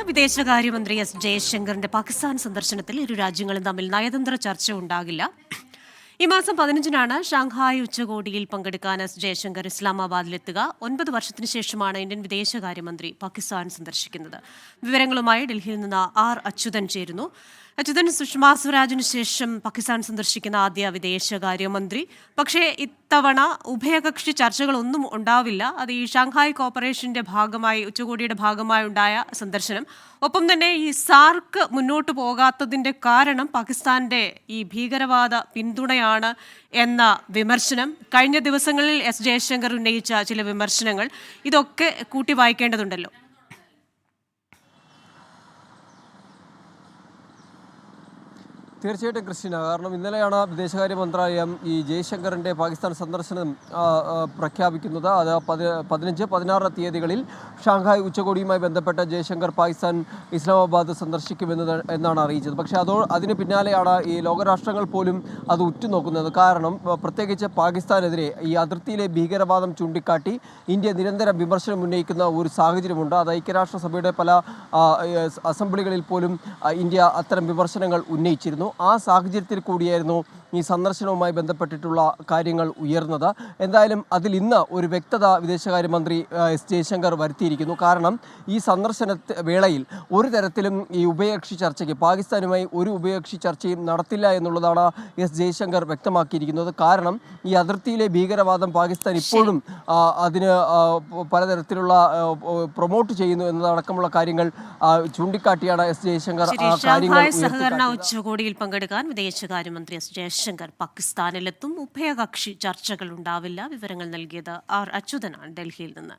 വിദേശകാര്യമന്ത്രി എസ് ജയശങ്കറിന്റെ പാകിസ്ഥാൻ സന്ദർശനത്തിൽ ഇരു രാജ്യങ്ങളും തമ്മിൽ നയതന്ത്ര ചർച്ച ഉണ്ടാകില്ല. ഈ മാസം 15-നാണ് ഷാങ്ഹായ് ഉച്ചകോടിയിൽ പങ്കെടുക്കാൻ എസ് ജയശങ്കർ ഇസ്ലാമാബാദിലെത്തുക. 9 വർഷത്തിനു ശേഷമാണ് ഇന്ത്യൻ വിദേശകാര്യമന്ത്രി പാകിസ്ഥാൻ സന്ദർശിക്കുന്നത്. വിവരങ്ങളുമായി ഡൽഹിയിൽ നിന്ന് ആർ അച്യുതൻ ചേരുന്നു. അച്യുതൻ, സുഷമാ സ്വരാജിനു ശേഷം പാകിസ്ഥാൻ സന്ദർശിക്കുന്ന ആദ്യ വിദേശകാര്യമന്ത്രി. പക്ഷേ ഇത്തവണ ഉഭയകക്ഷി ചർച്ചകളൊന്നും ഉണ്ടാവില്ല. അത് ഈ ഷാങ്ഹായ് കോർപ്പറേഷന്റെ ഭാഗമായി, ഉച്ചകോടിയുടെ ഭാഗമായി ഉണ്ടായ സന്ദർശനം. ഒപ്പം തന്നെ ഈ സാർക്ക് മുന്നോട്ട് പോകാത്തതിന്റെ കാരണം പാകിസ്ഥാന്റെ ഈ ഭീകരവാദ പിന്തുണയാണ് എന്ന വിമർശനം. കഴിഞ്ഞ ദിവസങ്ങളിൽ എസ് ജയശങ്കർ ഉന്നയിച്ച ചില വിമർശനങ്ങൾ, ഇതൊക്കെ കൂട്ടി വായിക്കേണ്ടതുണ്ടല്ലോ. തീർച്ചയായിട്ടും ക്രിസ്റ്റീന, കാരണം ഇന്നലെയാണ് വിദേശകാര്യ മന്ത്രാലയം ഈ ജയശങ്കറിൻ്റെ പാകിസ്ഥാൻ സന്ദർശനം പ്രഖ്യാപിക്കുന്നത്. അത് 15, 16 തീയതികളിൽ ഷാങ്ഹായ് ഉച്ചകോടിയുമായി ബന്ധപ്പെട്ട ജയശങ്കർ പാകിസ്ഥാൻ ഇസ്ലാമാബാദ് എന്നാണ് അറിയിച്ചത്. പക്ഷേ അതിന് പിന്നാലെയാണ് ഈ ലോകരാഷ്ട്രങ്ങൾ പോലും അത് ഉറ്റുനോക്കുന്നത്. കാരണം പ്രത്യേകിച്ച് പാകിസ്ഥാനെതിരെ ഈ അതിർത്തിയിലെ ഭീകരവാദം ചൂണ്ടിക്കാട്ടി ഇന്ത്യ നിരന്തരം വിമർശനം ഉന്നയിക്കുന്ന ഒരു സാഹചര്യമുണ്ട്. അത് ഐക്യരാഷ്ട്രസഭയുടെ പല അസംബ്ലികളിൽ പോലും ഇന്ത്യ അത്തരം വിമർശനങ്ങൾ ഉന്നയിച്ചിരുന്നു. ആ സാഹചര്യത്തിൽ കൂടിയായിരുന്നു ഈ സന്ദർശനവുമായി ബന്ധപ്പെട്ടിട്ടുള്ള കാര്യങ്ങൾ ഉയർന്നത്. എന്തായാലും അതിൽ ഇന്ന് ഒരു വ്യക്തത വിദേശകാര്യമന്ത്രി എസ് ജയശങ്കർ വരുത്തിയിരിക്കുന്നു. കാരണം ഈ സന്ദർശന വേളയിൽ ഒരു തരത്തിലും ഈ ഉഭയകക്ഷി ചർച്ചയ്ക്ക് പാകിസ്ഥാനുമായി ഒരു ഉഭയകക്ഷി ചർച്ചയും നടത്തില്ല എന്നുള്ളതാണ് എസ് ജയശങ്കർ വ്യക്തമാക്കിയിരിക്കുന്നത്. കാരണം ഈ അതിർത്തിയിലെ ഭീകരവാദം പാകിസ്ഥാൻ ഇപ്പോഴും അതിന് പലതരത്തിലുള്ള പ്രൊമോട്ട് ചെയ്യുന്നു എന്നതടക്കമുള്ള കാര്യങ്ങൾ ചൂണ്ടിക്കാട്ടിയാണ് എസ് ജയശങ്കർ സഹകരണ ഉച്ചകോടിയിൽ പങ്കെടുക്കാൻ വിദേശകാര്യമന്ത്രി എസ് ജയശങ്കർ പാകിസ്ഥാനിലെത്തും. ഉഭയകക്ഷി ചർച്ചകൾ ഉണ്ടാവില്ല. വിവരങ്ങൾ നൽകിയത് ആർ അച്യുതനാണ് ഡൽഹിയിൽ നിന്ന്.